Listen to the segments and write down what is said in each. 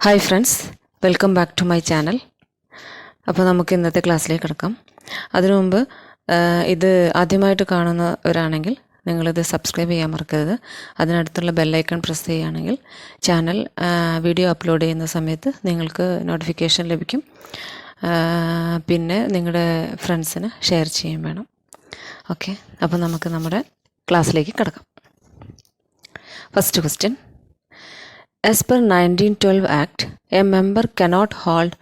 Hi friends, welcome back to my channel. അപ്പോൾ നമുക്ക് ഇന്നത്തെ ക്ലാസ്സിലേക്ക് കിടക്കാം. അതിനു മുമ്പ് ഇത് ആദ്യമായിട്ട് കാണുന്നവരാണെങ്കിൽ നിങ്ങളിത് സബ്സ്ക്രൈബ് ചെയ്യാൻ മറക്കരുത്. അതിനടുത്തുള്ള ബെല്ലൈക്കൺ പ്രസ് ചെയ്യുകയാണെങ്കിൽ ചാനൽ വീഡിയോ അപ്ലോഡ് ചെയ്യുന്ന സമയത്ത് നിങ്ങൾക്ക് നോട്ടിഫിക്കേഷൻ ലഭിക്കും. പിന്നെ നിങ്ങളുടെ ഫ്രണ്ട്സിന് ഷെയർ ചെയ്യും വേണം. ഓക്കെ, അപ്പോൾ നമുക്ക് നമ്മുടെ ക്ലാസ്സിലേക്ക് കിടക്കാം. First question. As per 1912 Act, a member cannot hold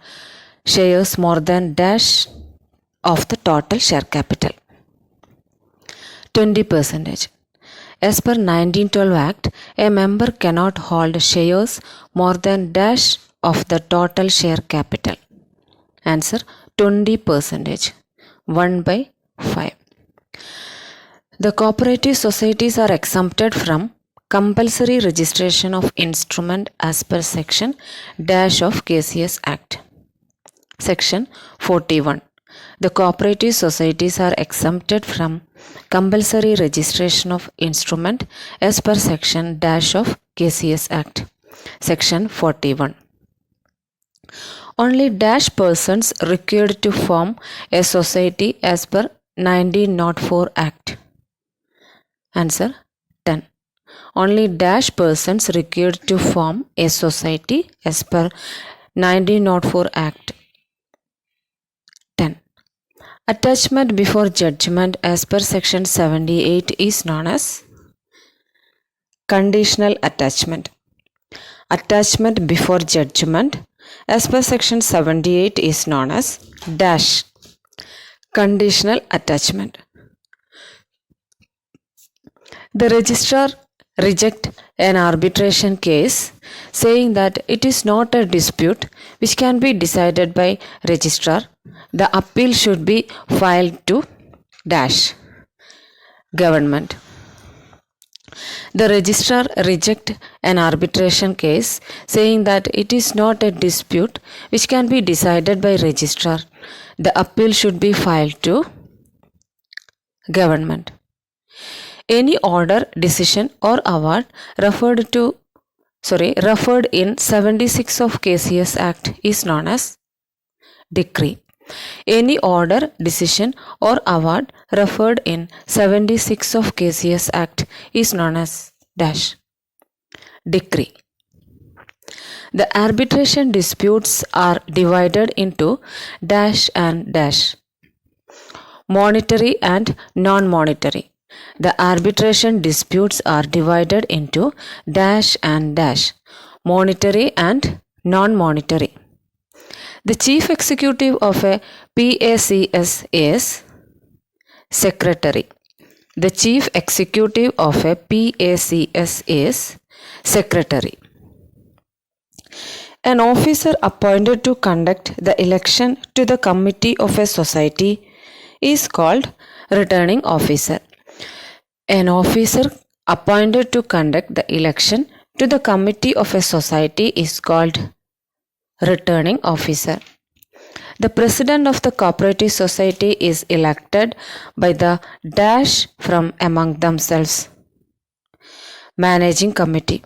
shares more than dash of the total share capital, 20%. As per 1912 Act, a member cannot hold shares more than dash of the total share capital. Answer 20%, 1/5. The cooperative societies are exempted from compulsory registration of instrument as per section dash of KCS Act. Section 41. The cooperative societies are exempted from compulsory registration of instrument as per section dash of KCS Act. Section 41. Only dash persons required to form a society as per 1904 Act. Answer 10. Only dash persons required to form a society as per 1904 Act. 10. Attachment before judgment as per section 78 is known as conditional attachment. Attachment before judgment as per section 78 is known as dash conditional attachment. The registrar reject an arbitration case saying that it is not a dispute which can be decided by registrar. The appeal should be filed to dash government. The registrar reject an arbitration case saying that it is not a dispute which can be decided by registrar. The appeal should be filed to government. Any order, decision or award referred in 76 of KCS Act is known as decree. Any order, decision or award referred in 76 of KCS Act is known as dash decree. The arbitration disputes are divided into dash and dash, monetary and non-monetary. The arbitration disputes are divided into dash and dash, monetary and non-monetary. The chief executive of a PACS is secretary. The chief executive of a PACS is secretary. An officer appointed to conduct the election to the committee of a society is called returning officer. An officer appointed to conduct the election to the committee of a society is called returning officer. The president of the cooperative society is elected by the dash from among themselves. Managing committee.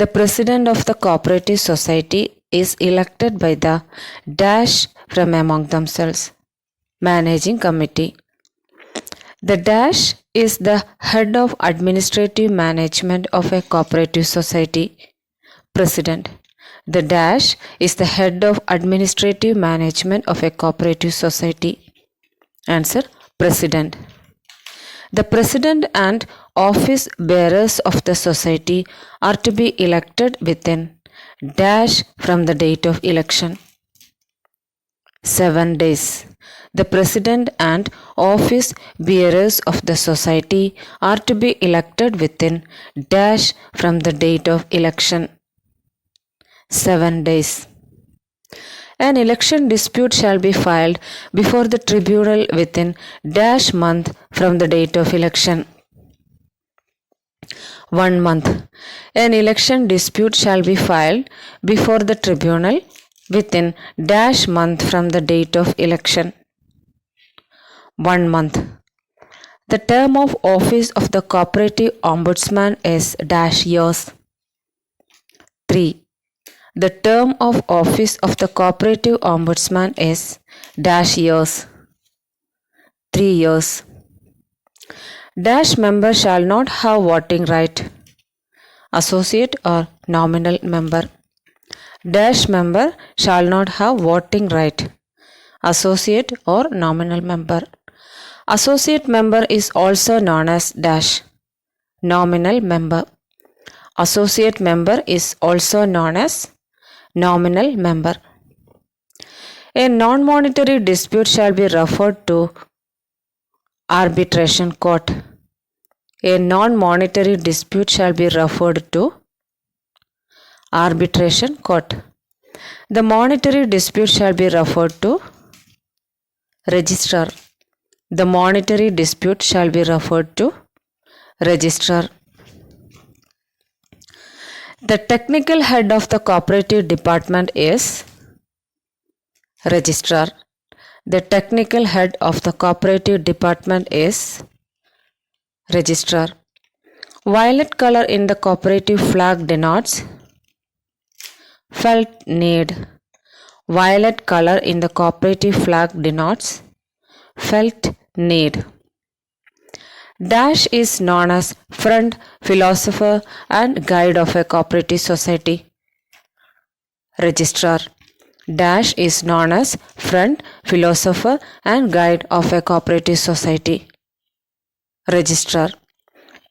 The president of the cooperative society is elected by the dash from among themselves. Managing committee. The dash is the head of administrative management of a cooperative society. President. The dash is the head of administrative management of a cooperative society. Answer president. The president and office bearers of the society are to be elected within dash from the date of election. 7 days. The president and office bearers of the society are to be elected within dash from the date of election. 7 days. An election dispute shall be filed before the tribunal within dash month from the date of election. 1 month. An election dispute shall be filed before the tribunal within dash month from the date of election. 1 month. The term of office of the cooperative ombudsman is dash years. 3. The term of office of the cooperative ombudsman is dash years, 3 years. Dash member shall not have voting right, associate or nominal member. Dash member shall not have voting right, associate or nominal member. Associate member is also known as dash, nominal member. Associate member is also known as nominal member. A non-monetary dispute shall be referred to arbitration court. A non-monetary dispute shall be referred to arbitration court. The monetary dispute shall be referred to registrar. The monetary dispute shall be referred to registrar. The technical head of the cooperative department is registrar. The technical head of the cooperative department is registrar. Violet color in the cooperative flag denotes felt need. Violet color in the cooperative flag denotes felt need. Dash is known as friend, philosopher and guide of a cooperative society. Registrar. Dash is known as friend, philosopher and guide of a cooperative society. Registrar.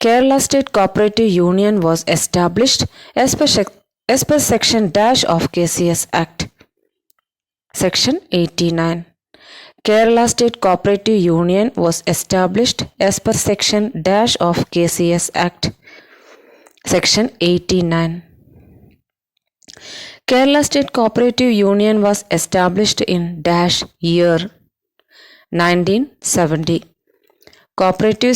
Kerala State Cooperative Union was established as per section dash of KCS Act. Section 89. Kerala State Cooperative Union was established as per section dash of KCS Act. Section 89. Kerala State Cooperative Union was established in dash year 1970. Kerala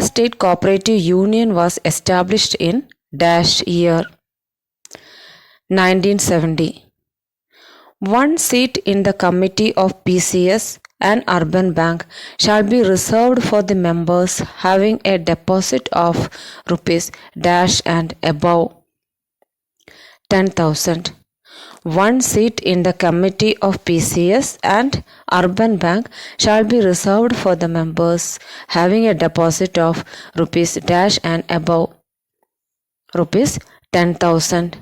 State Cooperative Union was established in dash year 1970. One seat in the committee of PCS and Urban Bank shall be reserved for the members having a deposit of rupees dash and above 10,000. One seat in the committee of PCS and Urban Bank shall be reserved for the members having a deposit of rupees dash and above rupees 10,000.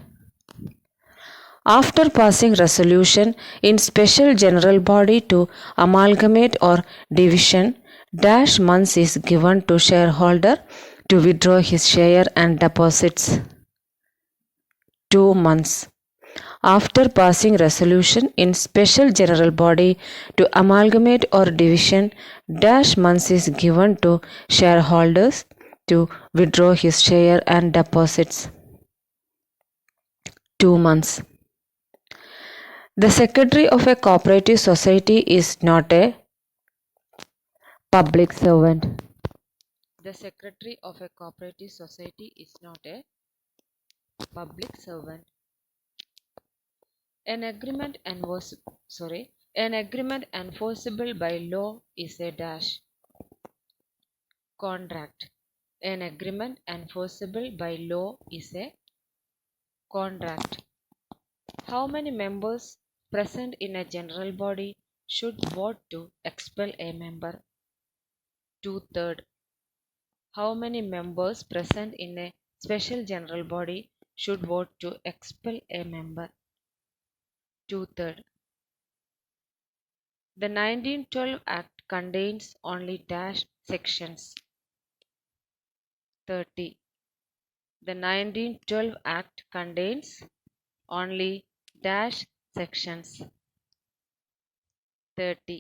After passing resolution in special general body to amalgamate or division, dash months is given to shareholder to withdraw his share and deposits. 2 months. After passing resolution in special general body to amalgamate or division, dash months is given to shareholders to withdraw his share and deposits. 2 months. The secretary of a cooperative society is not a public servant. The secretary of a cooperative society is not a public servant. An agreement enforceable by law is a dash. Contract. An agreement enforceable by law is a contract. How many members present in a general body should vote to expel a member? 2/3. How many members present in a special general body should vote to expel a member? 2/3. The 1912 Act contains only dash sections. 30. The 1912 Act contains only dash sections. 30.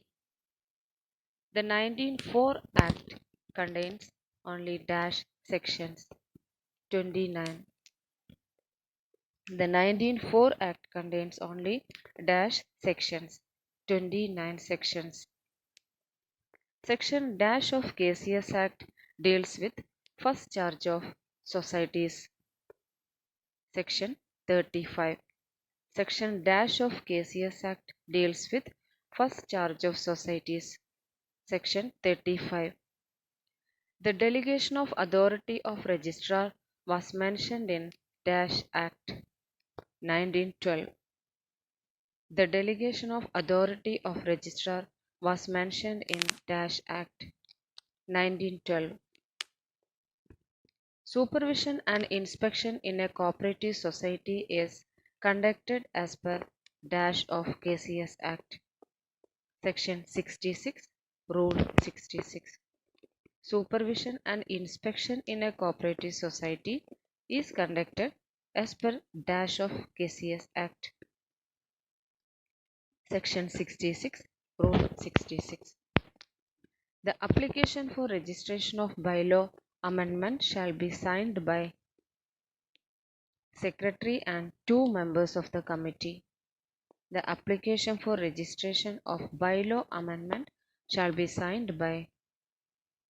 The 1904 Act contains only dash sections. 29. The 1904 Act contains only dash sections. 29 sections. Section dash of KCS Act deals with first charge of societies. Section 35. Section dash of KCS Act deals with first charge of societies. Section 35. The delegation of authority of registrar was mentioned in dash Act. 1912. The delegation of authority of registrar was mentioned in Dash Act 1912. Supervision and inspection in a cooperative society is conducted as per Dash of KCS Act. Section 66, Rule 66. Supervision and inspection in a cooperative society is conducted as per Dash of KCS Act. Section 66, Rule 66. The application for registration of bylaw amendment shall be signed by Secretary and 2 members of the committee. The application for registration of bylaw amendment shall be signed by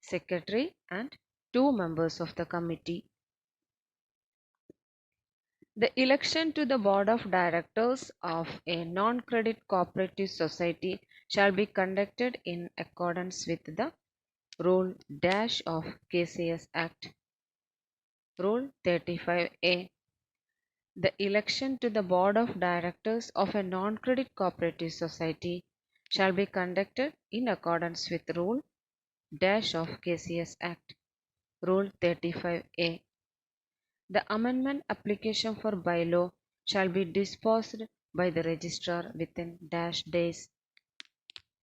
Secretary and 2 members of the committee. The election to the board of directors of a non-credit cooperative society shall be conducted in accordance with the Rule Dash of KCS Act. Rule 35A. The election to the board of directors of a non-credit cooperative society shall be conducted in accordance with Rule Dash of KCS Act. Rule 35A. The amendment application for bylaw shall be disposed by the registrar within dash days.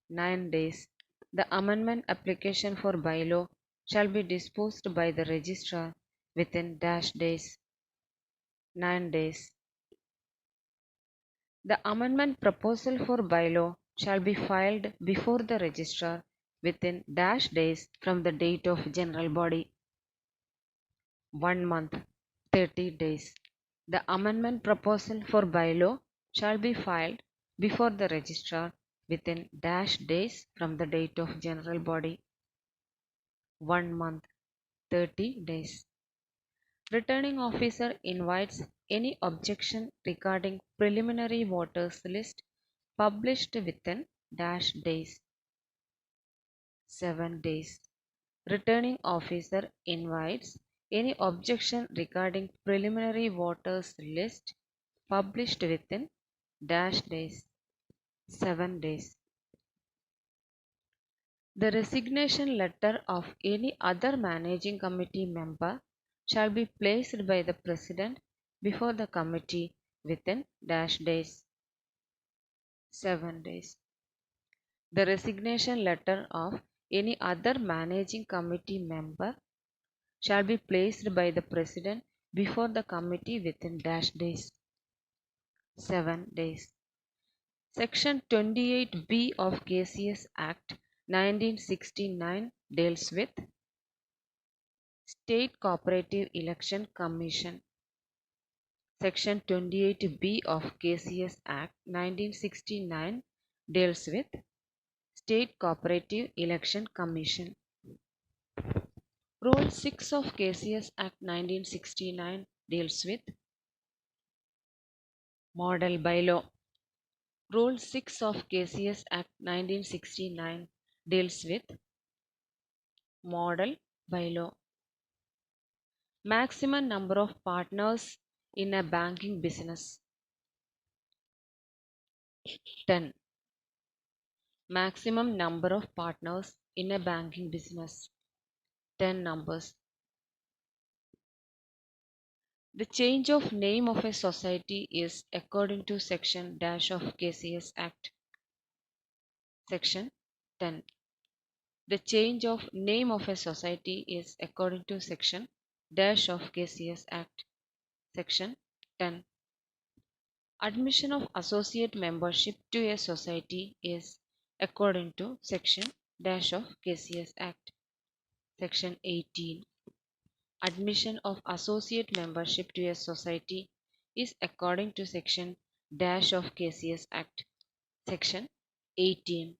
9 days. The amendment application for bylaw shall be disposed by the registrar within dash days. 9 days. The amendment proposal for bylaw shall be filed before the registrar within dash days from the date of general body. 1 month, 30 days. The amendment proposal for bylaw shall be filed before the registrar within dash days from the date of general body. 1 month, 30 days. Returning officer invites any objection regarding preliminary voters list published within dash days. 7 days. Returning officer invites any objection regarding preliminary voters list published within dash days. 7 days. The resignation letter of any other managing committee member shall be placed by the president before the committee within dash days. 7 days. The resignation letter of any other managing committee member shall be placed by the president before the committee within dash days. 7 days. Section 28B of KCS Act 1969 deals with State Cooperative Election Commission. Section 28B of KCS Act 1969 deals with State Cooperative Election Commission. Rule 6 of KCS Act 1969 deals with Model Bylaw. Rule 6 of KCS Act 1969 deals with Model Bylaw. Maximum number of partners in a banking business. 10. Maximum number of partners in a banking business. 10 numbers. The change of name of a society is according to section dash of KCS Act. Section 10. The change of name of a society is according to section dash of KCS Act. Section 10. Admission of associate membership to a society is according to section dash of KCS Act. Section 18. Admission of associate membership to a society is according to section dash of KCS Act. Section 18.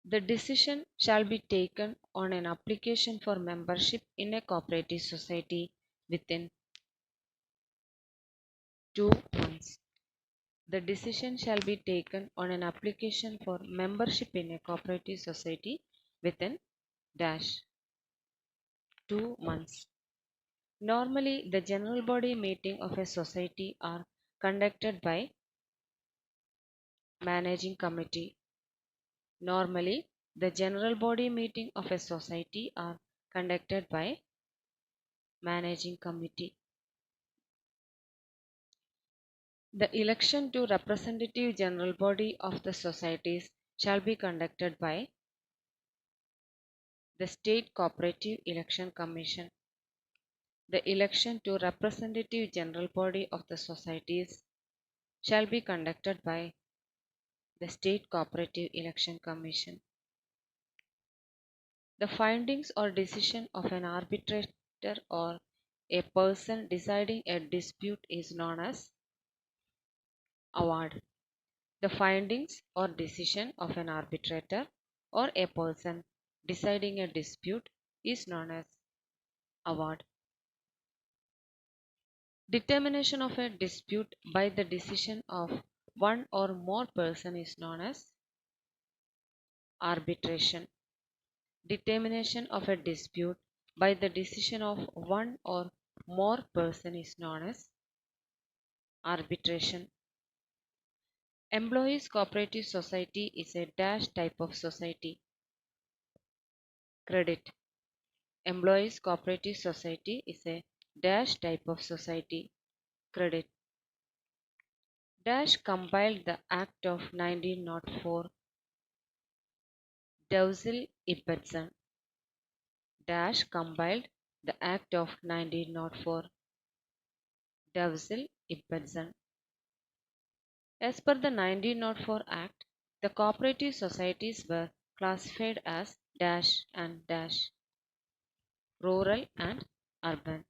The decision shall be taken on an application for membership in a cooperative society within 2 months. The decision shall be taken on an application for membership in a cooperative society within dash 2 months. Normally, the general body meeting of a society are conducted by managing committee. Normally, the general body meeting of a society are conducted by managing committee. The election to representative general body of the societies shall be conducted by the State Cooperative Election Commission. The election to representative general body of the societies shall be conducted by the State Cooperative Election Commission. The findings or decision of an arbitrator or a person deciding a dispute is known as award. The findings or decision of an arbitrator or a person deciding a dispute is known as award. Determination of a dispute by the decision of one or more person is known as arbitration. Determination of a dispute by the decision of one or more person is known as arbitration. Employees Cooperative Society is a dash type of society. Credit. Employees Cooperative Society is a dash type of society. Credit. Dash compiled the Act of 1904. Dowsell Ibbotson. Dash compiled the Act of 1904. Dowsell Ibbotson. As per the 1904 Act, the cooperative societies were classified as dash and dash, rural and urban.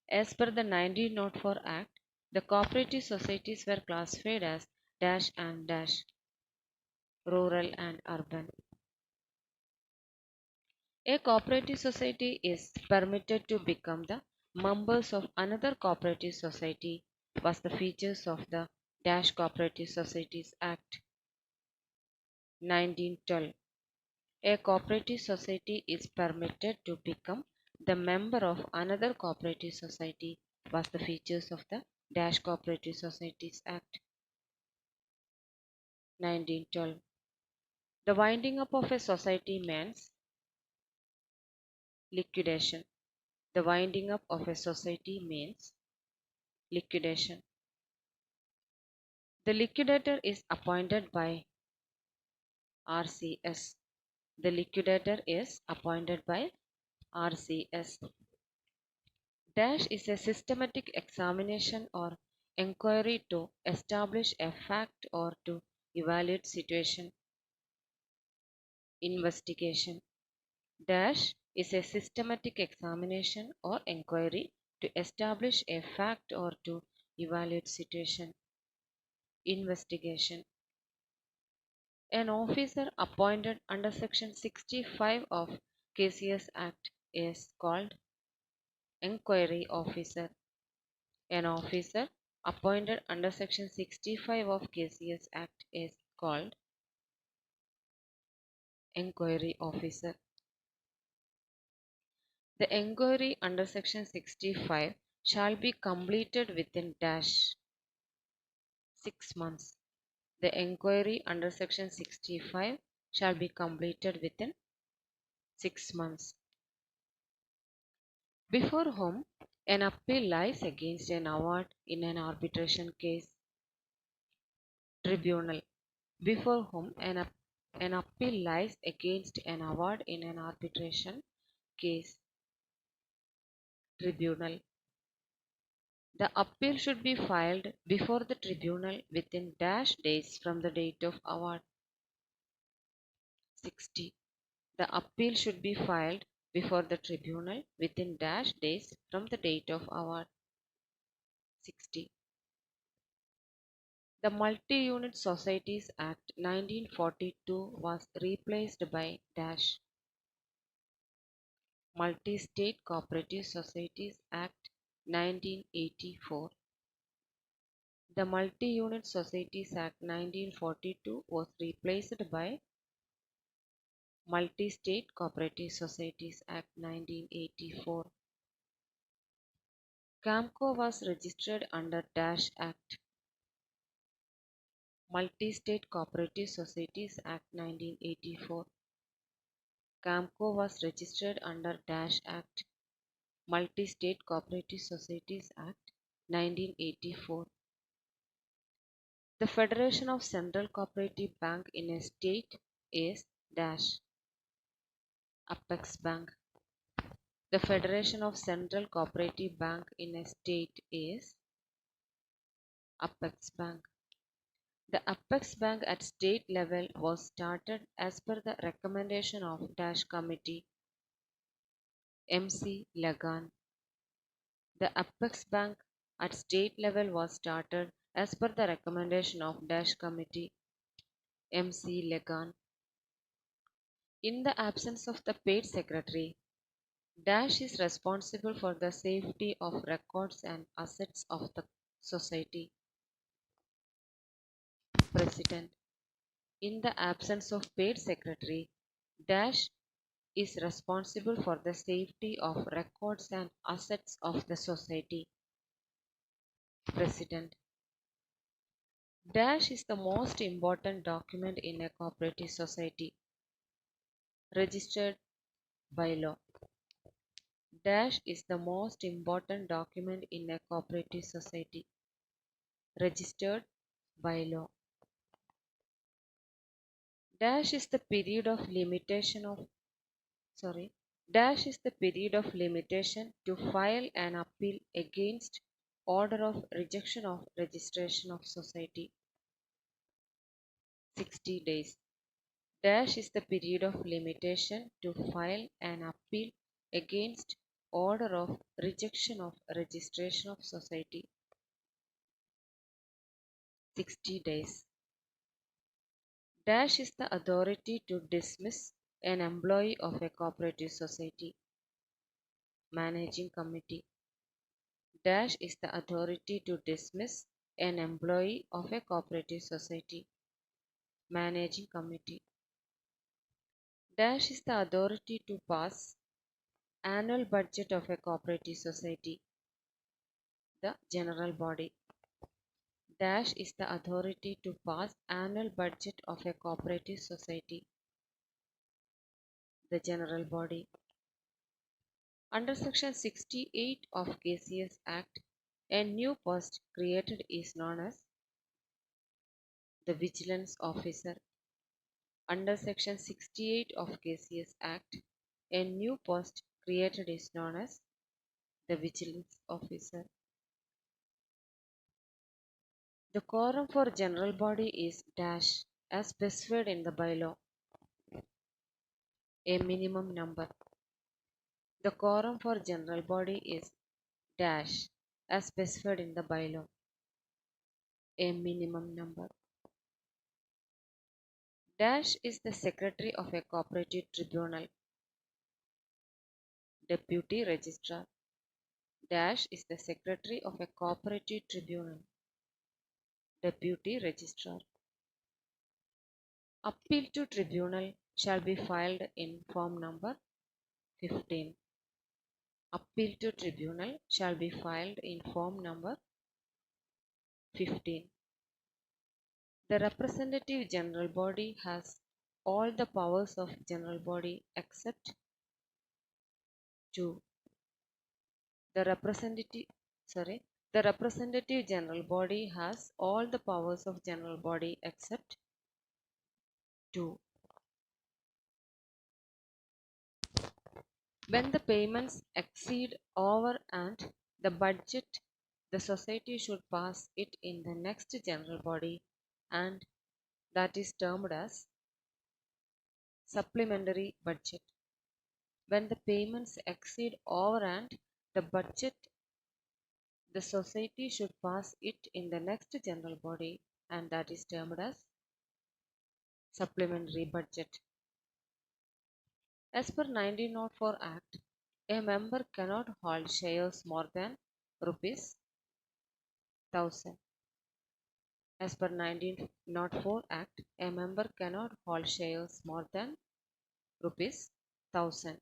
As per the 1904 Act, the cooperative societies were classified as dash and dash, rural and urban. A cooperative society is permitted to become the members of another cooperative society was the features of the Dash Cooperative Societies Act 1912. A cooperative society is permitted to become the member of another cooperative society was the features of the Dash Cooperative Societies Act 1912. The winding up of a society means liquidation. The winding up of a society means liquidation. The liquidator is appointed by RCS. The liquidator is appointed by RCS. Dash is a systematic examination or inquiry to establish a fact or to evaluate situation. Investigation. Dash is a systematic examination or inquiry to establish a fact or to evaluate situation. Investigation. An officer appointed under Section 65 of KCS Act is called Enquiry Officer. An officer appointed under Section 65 of KCS Act is called Enquiry Officer. The enquiry under Section 65 shall be completed within dash 6 months. The enquiry under Section 65 shall be completed within 6 months. Before whom an appeal lies against an award in an arbitration case. Tribunal. Before whom an appeal lies against an award in an arbitration case. Tribunal. The appeal should be filed before the tribunal within dash days from the date of award. 60. The appeal should be filed before the tribunal within dash days from the date of award. 60. The Multi-Unit Societies Act 1942 was replaced by dash Multi-State Cooperative Societies Act 1984. The Multi-Unit Societies Act 1942 was replaced by Multi-State Cooperative Societies Act 1984. Camco was registered under Dash Act, Multi-State Cooperative Societies Act 1984. Camco was registered under Dash Act, Multi-State Cooperative Societies Act 1984. The Federation of Central Cooperative Bank in a state is Dash Apex Bank. The Federation of Central Cooperative Bank in a state is Apex Bank. The Apex Bank at state level was started as per the recommendation of Dash Committee MC Lagan. The Apex Bank at state level was started as per the recommendation of Dash Committee MC Lagan. In the absence of the paid secretary, Dash is responsible for the safety of records and assets of the society. President. In the absence of paid secretary, Dash is responsible for the safety of records and assets of the society. President. Dash is the most important document in a cooperative society. Registered by law. Dash is the most important document in a cooperative society. Registered by law. Dash is the period of limitation to file an appeal against order of rejection of registration of society. 60 days. Dash is the period of limitation to file an appeal against order of rejection of registration of society. 60 days. Dash is the authority to dismiss an employee of a cooperative society. Managing committee. Dash is the authority to dismiss an employee of a cooperative society. Managing committee. Dash is the authority to pass annual budget of a cooperative society. The general body. Dash is the authority to pass annual budget of a cooperative society. The general body. Under section 68 of KCS Act, a new post created is known as the Vigilance Officer. Under section 68 of KCS Act, a new post created is known as the Vigilance Officer. The quorum for general body is dash as specified in the bylaw. A minimum number. The quorum for general body is dash as specified in the bylaw. A minimum number. Dash is the secretary of a cooperative tribunal. Deputy registrar. Dash is the secretary of a cooperative tribunal. Deputy registrar. Appeal to tribunal shall be filed in form number 15. Appeal to tribunal shall be filed in form number 15. The representative general body has all the powers of general body except 2. The representative general body has all the powers of general body except 2. When the payments exceed over and the budget, the society should pass it in the next general body, and that is termed as supplementary budget. When the payments exceed over and the budget, the society should pass it in the next general body, and that is termed as supplementary budget. As per 1904 Act, a member cannot hold shares more than rupees 1000. As per 1904 Act, a member cannot hold shares more than rupees 1000.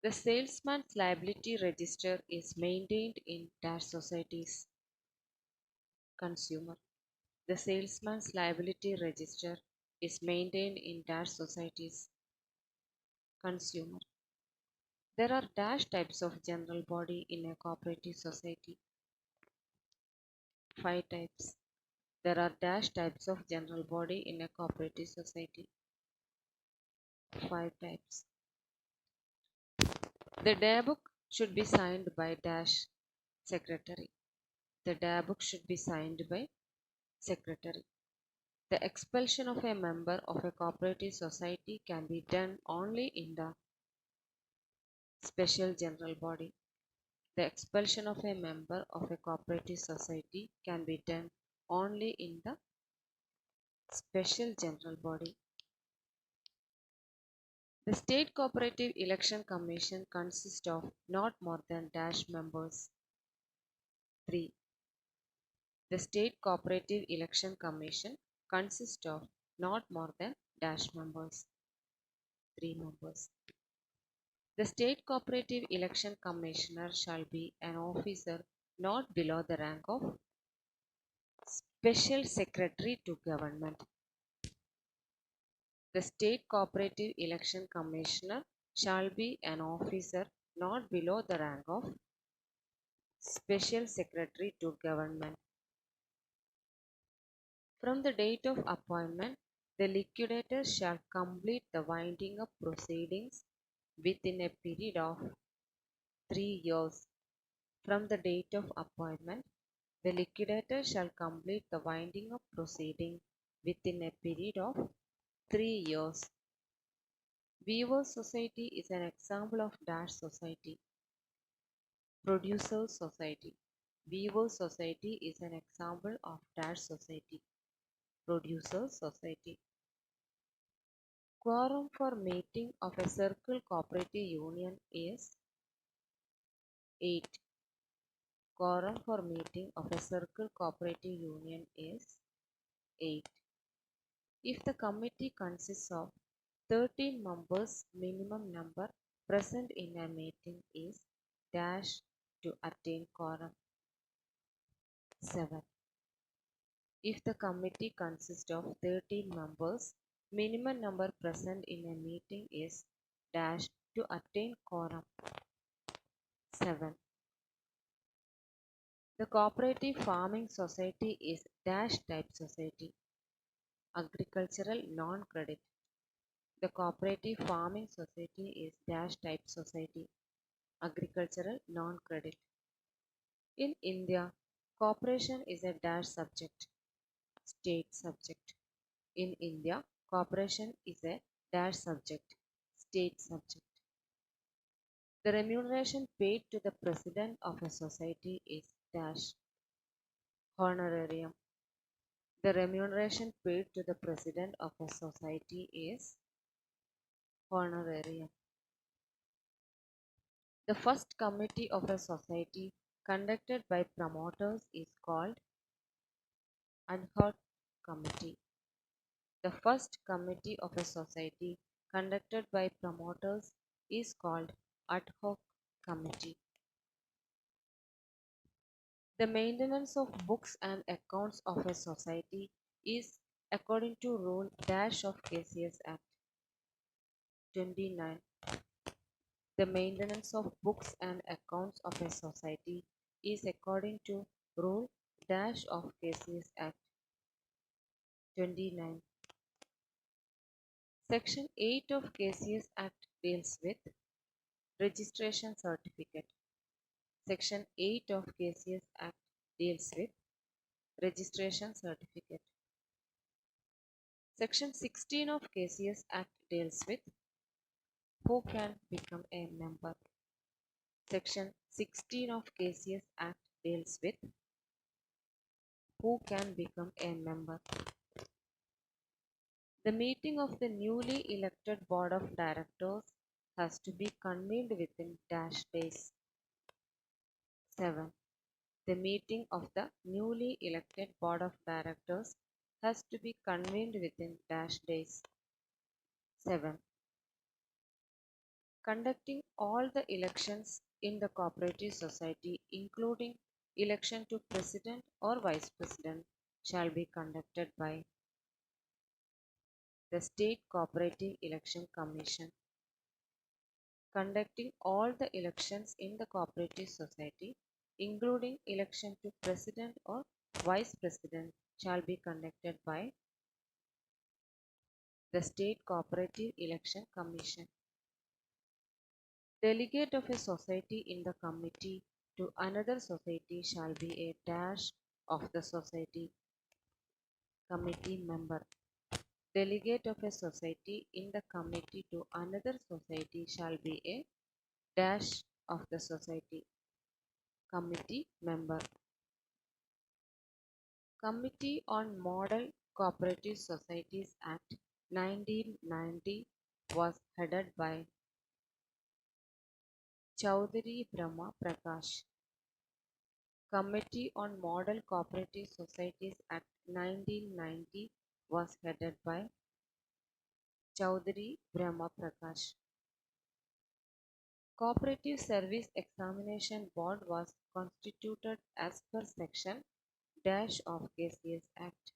The salesman's liability register is maintained in dash societies. Consumer. The salesman's liability register is maintained in dash societies. Consumer. There are dash types of general body in a cooperative society. 5 types. There are dash types of general body in a cooperative society. 5 types. The daybook should be signed by dash secretary. The daybook should be signed by secretary. The expulsion of a member of a cooperative society can be done only in the special general body. The expulsion of a member of a cooperative society can be done only in the special general body. The State Cooperative Election Commission consists of not more than dash members. 3. The State Cooperative Election Commission consists of not more than dash members. 3 members. The State Cooperative Election Commissioner shall be an officer not below the rank of Special Secretary to Government. The State Cooperative Election Commissioner shall be an officer not below the rank of Special Secretary to Government. From the date of appointment, the liquidator shall complete the winding up proceedings within a period of 3 years. From the date of appointment, the liquidator shall complete the winding up proceeding within a period of 3 years. Weavers Society is an example of dash society. Producers Society. Weavers Society is an example of dash society. Producers Society. Quorum for meeting of a circle cooperative union is 8. Quorum for meeting of a circle cooperative union is 8. If the committee consists of 13 members, minimum number present in a meeting is dash to attain quorum. 7. If the committee consists of 13 members, minimum number present in a meeting is dash to attain quorum. 7. The cooperative farming society is dash type society. Agricultural non-credit. The cooperative farming society is dash type society. Agricultural non-credit. In India, cooperation is a dash subject. State subject. In India, cooperation is a dash subject. State subject. The remuneration paid to the president of a society is dash. Honorarium. The remuneration paid to the president of a society is honorarium. The first committee of a society conducted by promoters is called ad hoc committee. The first committee of a society conducted by promoters is called ad hoc committee. The maintenance of books and accounts of a society is according to rule dash of KCS Act 29. The maintenance of books and accounts of a society is according to rule dash of KCS Act 29. Section 8 of KCS Act deals with registration certificate. Section 8 of KCS Act deals with registration certificate. Section 16 of KCS Act deals with who can become a member. Section 16 of KCS Act deals with who can become a member. The meeting of the newly elected board of directors has to be convened within dash days. 7. The meeting of the newly elected board of directors has to be convened within dash days. 7. conducting all the elections in the cooperative society, including election to president or vice president, shall be conducted by the State Cooperative Election Commission. Conducting all the elections in the cooperative society, including election to president or vice president, shall be conducted by the State Cooperative Election Commission. Delegate of a society in the committee to another society shall be a dash of the society committee member. Delegate of a society in the committee to another society shall be a dash of the society committee member. Committee on Model Cooperative Societies Act 1990 was headed by Chaudhary Brahma Prakash. Committee on Model Cooperative Societies Act 1990 was headed by Chaudhary Brahma Prakash. Cooperative Service Examination Board was constituted as per Section dash of KCS Act.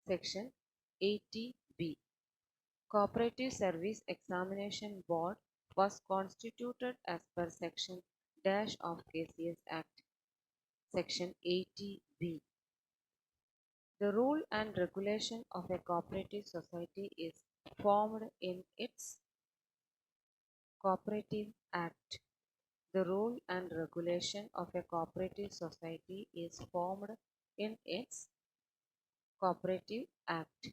Section 80B. Cooperative Service Examination Board was constituted as per Section dash of KCS Act. Section 80B. The rule and regulation of a cooperative society is formed in its Cooperative Act. The rule and regulation of a cooperative society is formed in its Cooperative Act.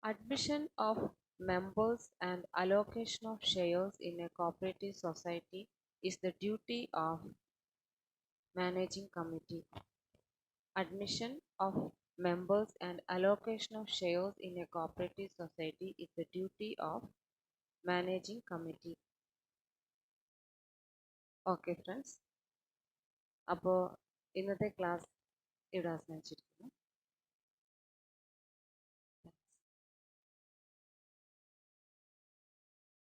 Admission of members and allocation of shares in a cooperative society is the duty of managing committee. Admission of members and allocation of shares in a cooperative society is the duty of managing committee. Okay friends, അപ്പോൾ ഇന്നത്തെ class ഇവിടെ അവസാനിച്ചിരിക്കുന്നു.